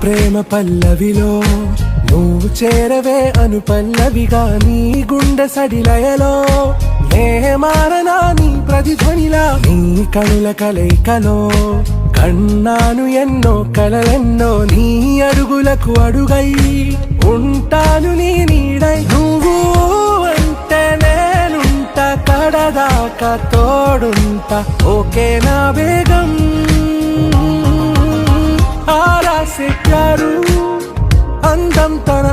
ప్రేమ పల్లవిలో నువ్వు చేరవే అను పల్లవిగా నీ గుండె సడిలయలో నే మారనా నీ ప్రతిధ్వనిలా నీ కనుల కలయికలో కన్నాను ఎన్నో కలలెన్నో నీ అడుగులకు అడుగై ఉంటాను నీ నీడై నువ్వు అంటే నేనుంట కడదాకా తోడుంటా ఓకే నా బేగం ఆరా से प्यारू అందం తన